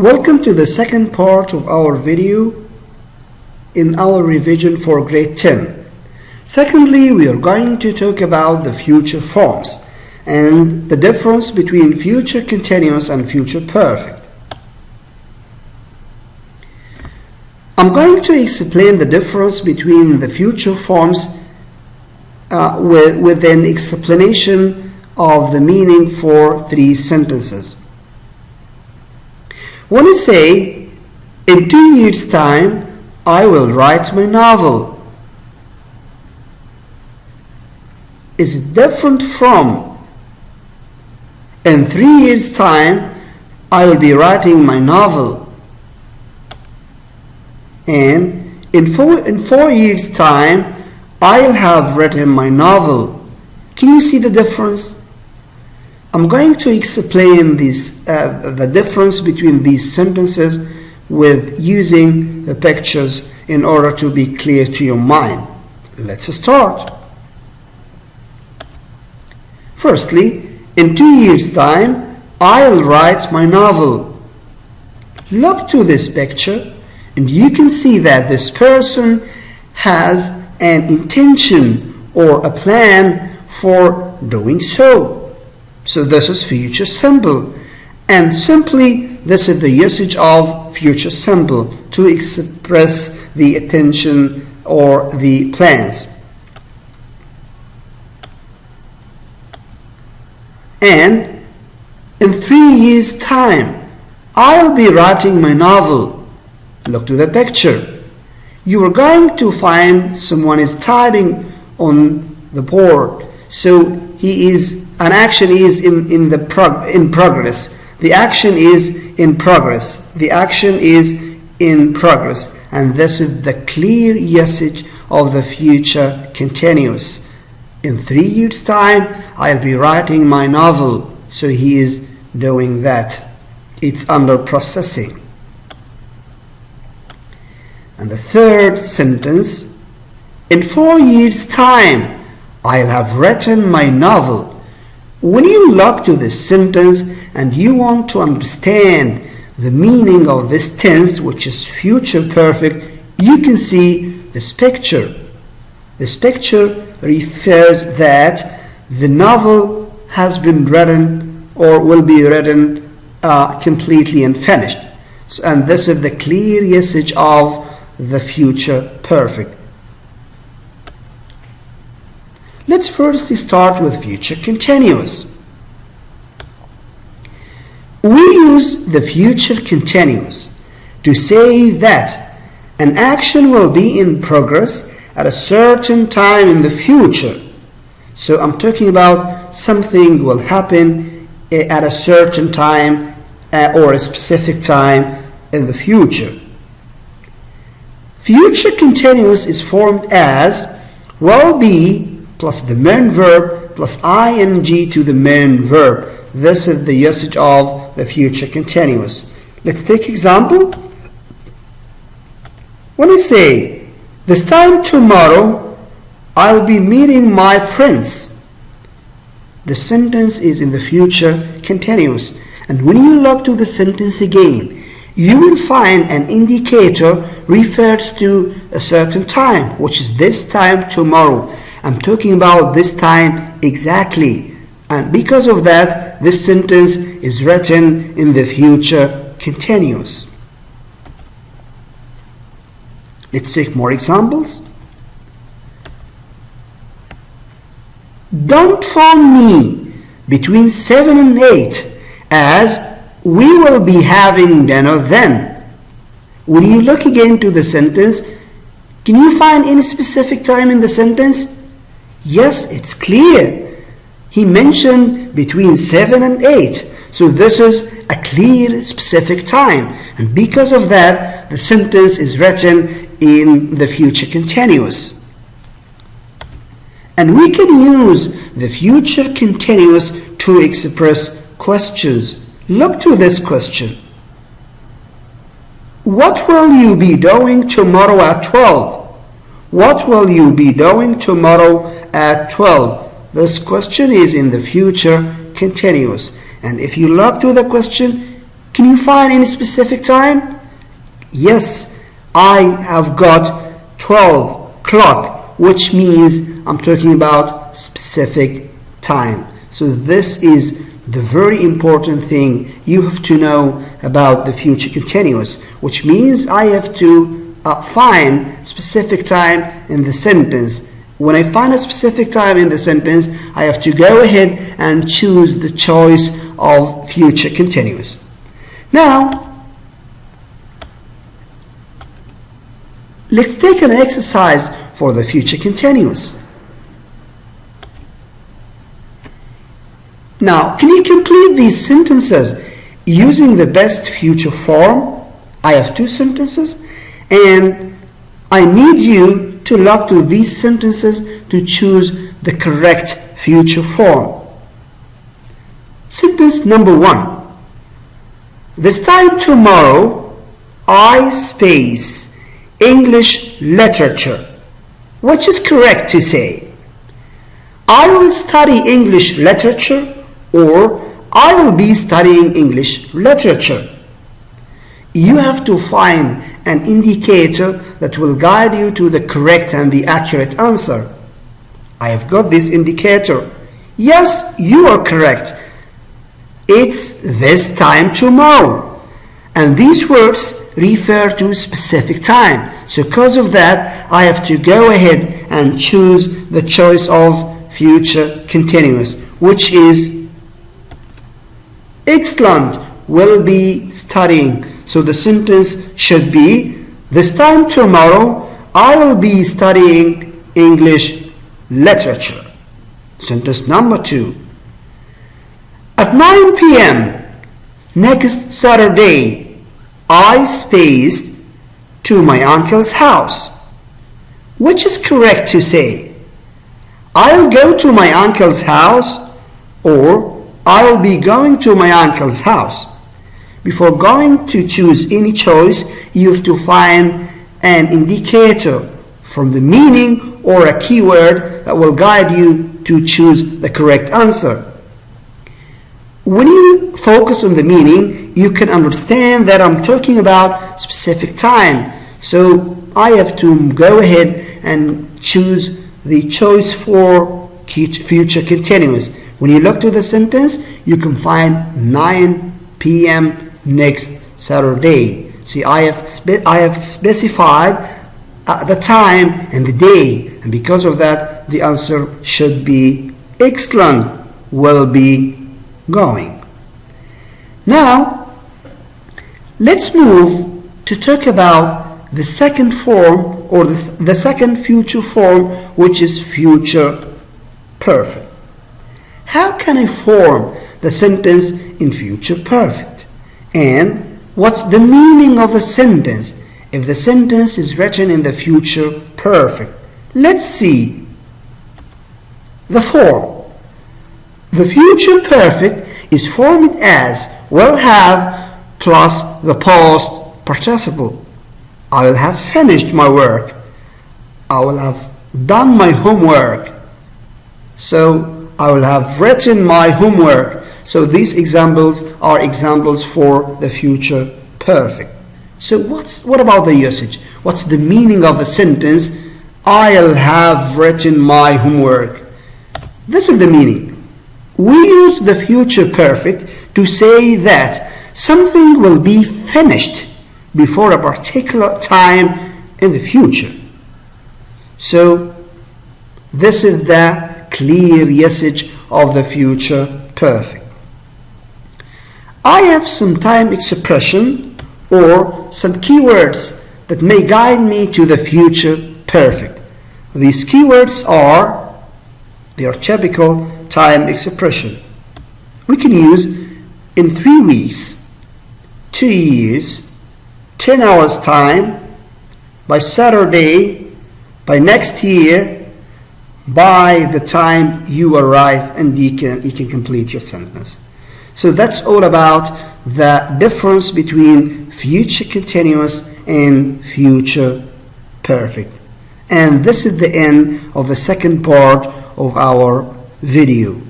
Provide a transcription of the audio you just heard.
Welcome to the second part of our video in our revision for grade 10. Secondly, we are going to talk about the future forms and the difference between future continuous and future perfect. I'm going to explain the difference between the future forms with an explanation of the meaning for three sentences. When I say, in 2 years' time, I will write my novel, is different from, in 3 years' time, I will be writing my novel, and in four years' time, I'll have written my novel. Can you see the difference? I'm going to explain the difference between these sentences with using the pictures in order to be clear to your mind. Let's start. Firstly, in 2 years' time, I'll write my novel. Look to this picture and you can see that this person has an intention or a plan for doing so. So this is future simple, and simply this is the usage of future simple to express the intention or the plans. And in 3 years' time, I'll be writing my novel. Look to the picture. You are going to find someone is typing on the board. So an action is in progress. The action is in progress. The action is in progress. And this is the clear usage of the future continuous. In 3 years' time, I'll be writing my novel. So he is doing that. It's under processing. And the third sentence, in 4 years' time, I'll have written my novel. When you look to this sentence and you want to understand the meaning of this tense, which is future perfect, you can see this picture. This picture refers that the novel has been written or will be written completely and finished. And this is the clear usage of the future perfect. Let's first start with future continuous. We use the future continuous to say that an action will be in progress at a certain time in the future. So I'm talking about something will happen at a certain time or a specific time in the future. Future continuous is formed as will be plus the main verb plus ing to the main verb. This is the usage of the future continuous. Let's take example. When I say, this time tomorrow, I'll be meeting my friends. The sentence is in the future continuous. And when you look to the sentence again, you will find an indicator refers to a certain time, which is this time tomorrow. I'm talking about this time exactly. And because of that, this sentence is written in the future continuous. Let's take more examples. Don't phone me between 7 and 8 as we will be having dinner then. When you look again to the sentence, can you find any specific time in the sentence? Yes, it's clear. He mentioned between 7 and 8. So this is a clear, specific time. And because of that, the sentence is written in the future continuous. And we can use the future continuous to express questions. Look to this question. What will you be doing tomorrow at 12? What will you be doing tomorrow at 12? This question is in the future continuous. And if you look to the question, Can you find any specific time? Yes, I have got 12 o'clock, which means I'm talking about specific time. So this is the very important thing you have to know about the future continuous, which means I have to find specific time in the sentence. When I find a specific time in the sentence, I have to go ahead and choose the choice of future continuous. Now, let's take an exercise for the future continuous. Now, can you complete these sentences using the best future form? I have two sentences, and I need you to look to these sentences to choose the correct future form. Sentence number 1. This time tomorrow, I space English literature. Which is correct to say? I will study English literature, or I will be studying English literature. You have to find an indicator that will guide you to the correct and the accurate answer. I have got this indicator. Yes, you are correct. It's this time tomorrow. And these words refer to specific time. So because of that, I have to go ahead and choose the choice of future continuous, which is excellent, will be studying. So the sentence should be, this time tomorrow, I will be studying English literature. Sentence number 2. At 9 p.m. next Saturday, I spaced to my uncle's house. Which is correct to say? I'll go to my uncle's house, or I will be going to my uncle's house. Before going to choose any choice, you have to find an indicator from the meaning or a keyword that will guide you to choose the correct answer. When you focus on the meaning, you can understand that I'm talking about specific time. So I have to go ahead and choose the choice for future continuous. When you look to the sentence, you can find 9 p.m. next Saturday. See, I have specified the time and the day, and because of that, the answer should be excellent, will be going. Now, let's move to talk about the second form, or the second future form, which is future perfect. How can I form the sentence in future perfect? And what's the meaning of a sentence if the sentence is written in the future perfect? Let's see the form. The future perfect is formed as will have plus the past participle. I will have finished my work. I will have done my homework. So I will have written my homework. So these examples are examples for the future perfect. So what about the usage? What's the meaning of the sentence, I'll have written my homework? This is the meaning. We use the future perfect to say that something will be finished before a particular time in the future. So this is the clear usage of the future perfect. I have some time expression or some keywords that may guide me to the future perfect. These keywords are typical time expression. We can use in 3 weeks, 2 years, 10 hours time, by Saturday, by next year, by the time you arrive, and you can complete your sentence. So that's all about the difference between future continuous and future perfect. And this is the end of the second part of our video.